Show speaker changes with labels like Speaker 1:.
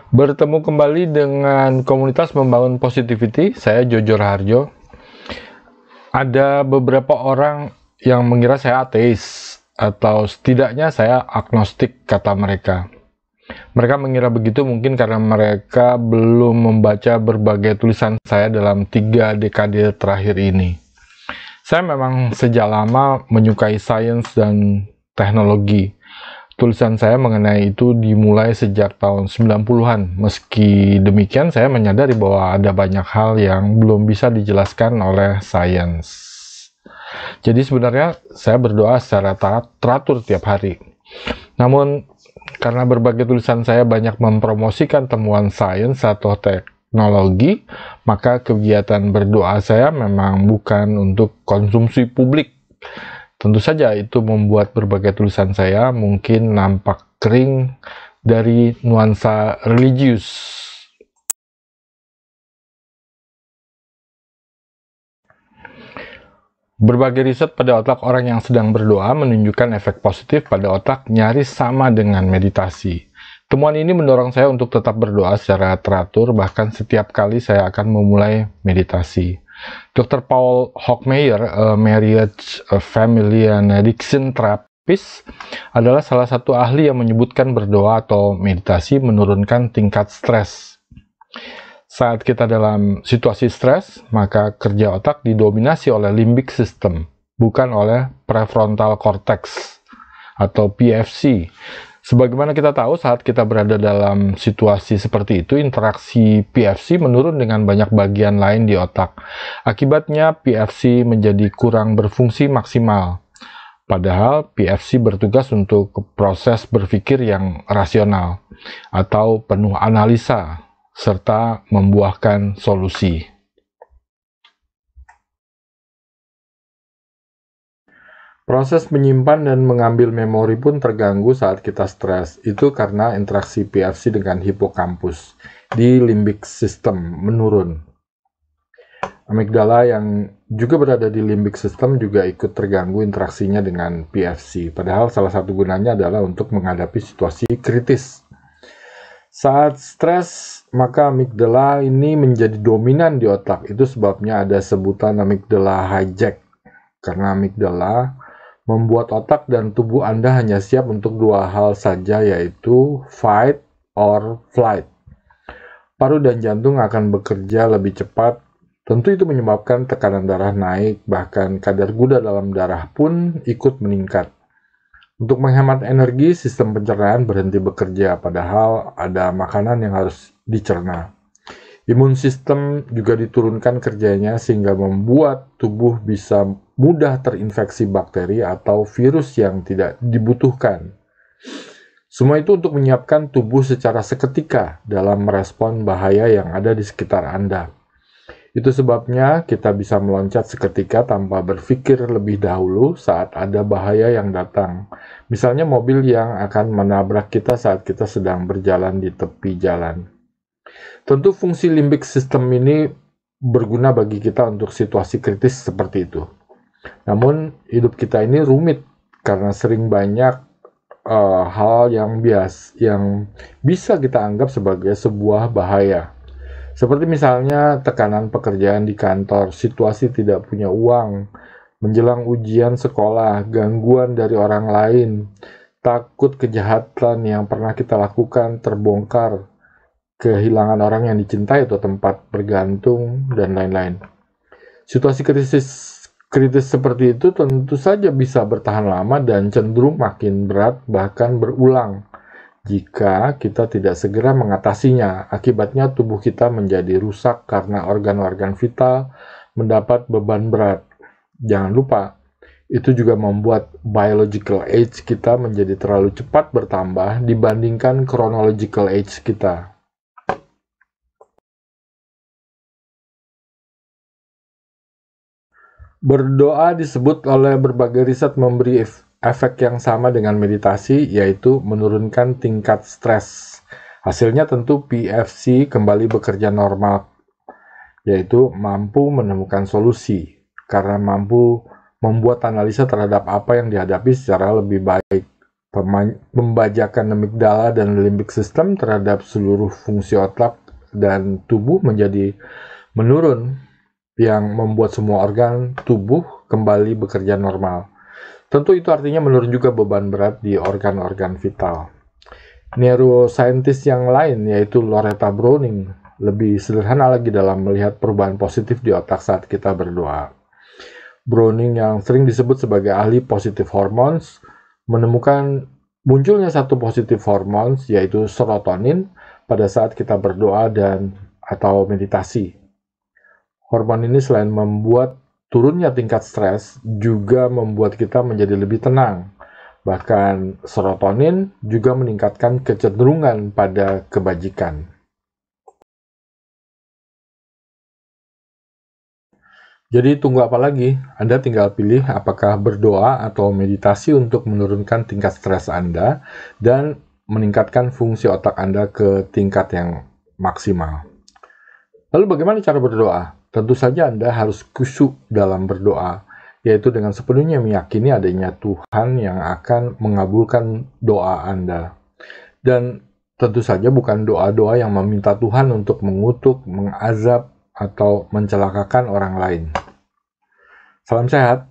Speaker 1: Bertemu kembali dengan komunitas membangun positivity, saya Jojo Raharjo. Ada beberapa orang yang mengira saya ateis, atau setidaknya saya agnostik, kata mereka. Mereka mengira begitu mungkin karena mereka belum membaca berbagai tulisan saya dalam 3 dekade terakhir ini. Saya memang sejak lama menyukai sains dan teknologi. Tulisan saya mengenai itu dimulai sejak tahun 90-an. Meski demikian, saya menyadari bahwa ada banyak hal yang belum bisa dijelaskan oleh sains. Jadi sebenarnya saya berdoa secara teratur tiap hari. Namun, karena berbagai tulisan saya banyak mempromosikan temuan sains atau teknologi, maka kegiatan berdoa saya memang bukan untuk konsumsi publik. Tentu saja itu membuat berbagai tulisan saya mungkin nampak kering dari nuansa religius. Berbagai riset pada otak orang yang sedang berdoa menunjukkan efek positif pada otak nyaris sama dengan meditasi. Temuan ini mendorong saya untuk tetap berdoa secara teratur, bahkan setiap kali saya akan memulai meditasi. Dr. Paul Hochmeyer, marriage, family, and addiction therapist, adalah salah satu ahli yang menyebutkan berdoa atau meditasi menurunkan tingkat stres. Saat kita dalam situasi stres, maka kerja otak didominasi oleh limbic system, bukan oleh prefrontal cortex atau PFC. Sebagaimana kita tahu, saat kita berada dalam situasi seperti itu, interaksi PFC menurun dengan banyak bagian lain di otak. Akibatnya, PFC menjadi kurang berfungsi maksimal. Padahal, PFC bertugas untuk proses berpikir yang rasional atau penuh analisa, serta membuahkan solusi. Proses menyimpan dan mengambil memori pun terganggu saat kita stres. Itu karena interaksi PFC dengan hipokampus di limbic system menurun. Amigdala yang juga berada di limbic system juga ikut terganggu interaksinya dengan PFC. Padahal salah satu gunanya adalah untuk menghadapi situasi kritis. Saat stres, maka amigdala ini menjadi dominan di otak. Itu sebabnya ada sebutan amigdala hijack. Karena amigdala membuat otak dan tubuh Anda hanya siap untuk 2 hal saja, yaitu fight or flight. Paru dan jantung akan bekerja lebih cepat. Tentu itu menyebabkan tekanan darah naik, bahkan kadar gula dalam darah pun ikut meningkat. Untuk menghemat energi, sistem pencernaan berhenti bekerja, padahal ada makanan yang harus dicerna. Imun sistem juga diturunkan kerjanya sehingga membuat tubuh bisa mudah terinfeksi bakteri atau virus yang tidak dibutuhkan. Semua itu untuk menyiapkan tubuh secara seketika dalam merespon bahaya yang ada di sekitar Anda. Itu sebabnya kita bisa meloncat seketika tanpa berpikir lebih dahulu saat ada bahaya yang datang. Misalnya mobil yang akan menabrak kita saat kita sedang berjalan di tepi jalan. Tentu fungsi limbic system ini berguna bagi kita untuk situasi kritis seperti itu. Namun hidup kita ini rumit karena sering banyak hal yang bisa kita anggap sebagai sebuah bahaya. Seperti misalnya tekanan pekerjaan di kantor, situasi tidak punya uang, menjelang ujian sekolah, gangguan dari orang lain, takut kejahatan yang pernah kita lakukan terbongkar, kehilangan orang yang dicintai atau tempat bergantung, dan lain-lain. Situasi kritis seperti itu tentu saja bisa bertahan lama dan cenderung makin berat, bahkan berulang. Jika kita tidak segera mengatasinya, akibatnya tubuh kita menjadi rusak karena organ-organ vital mendapat beban berat. Jangan lupa, itu juga membuat biological age kita menjadi terlalu cepat bertambah dibandingkan chronological age kita. Berdoa disebut oleh berbagai riset memberi efek yang sama dengan meditasi, yaitu menurunkan tingkat stres. Hasilnya tentu PFC kembali bekerja normal, yaitu mampu menemukan solusi, karena mampu membuat analisa terhadap apa yang dihadapi secara lebih baik. pembajakan amigdala dan limbic system terhadap seluruh fungsi otak dan tubuh menjadi menurun, yang membuat semua organ tubuh kembali bekerja normal. Tentu itu artinya menurun juga beban berat di organ-organ vital. Neuroscientist yang lain, yaitu Loretta Browning, lebih sederhana lagi dalam melihat perubahan positif di otak saat kita berdoa. Browning, yang sering disebut sebagai ahli positive hormones, menemukan munculnya satu positive hormones, yaitu serotonin, pada saat kita berdoa dan atau meditasi. Hormon ini selain membuat turunnya tingkat stres, juga membuat kita menjadi lebih tenang. Bahkan serotonin juga meningkatkan kecenderungan pada kebajikan. Jadi tunggu apa lagi? Anda tinggal pilih apakah berdoa atau meditasi untuk menurunkan tingkat stres Anda dan meningkatkan fungsi otak Anda ke tingkat yang maksimal. Lalu bagaimana cara berdoa? Tentu saja Anda harus khusyuk dalam berdoa, yaitu dengan sepenuhnya meyakini adanya Tuhan yang akan mengabulkan doa Anda. Dan tentu saja bukan doa-doa yang meminta Tuhan untuk mengutuk, mengazab, atau mencelakakan orang lain. Salam sehat.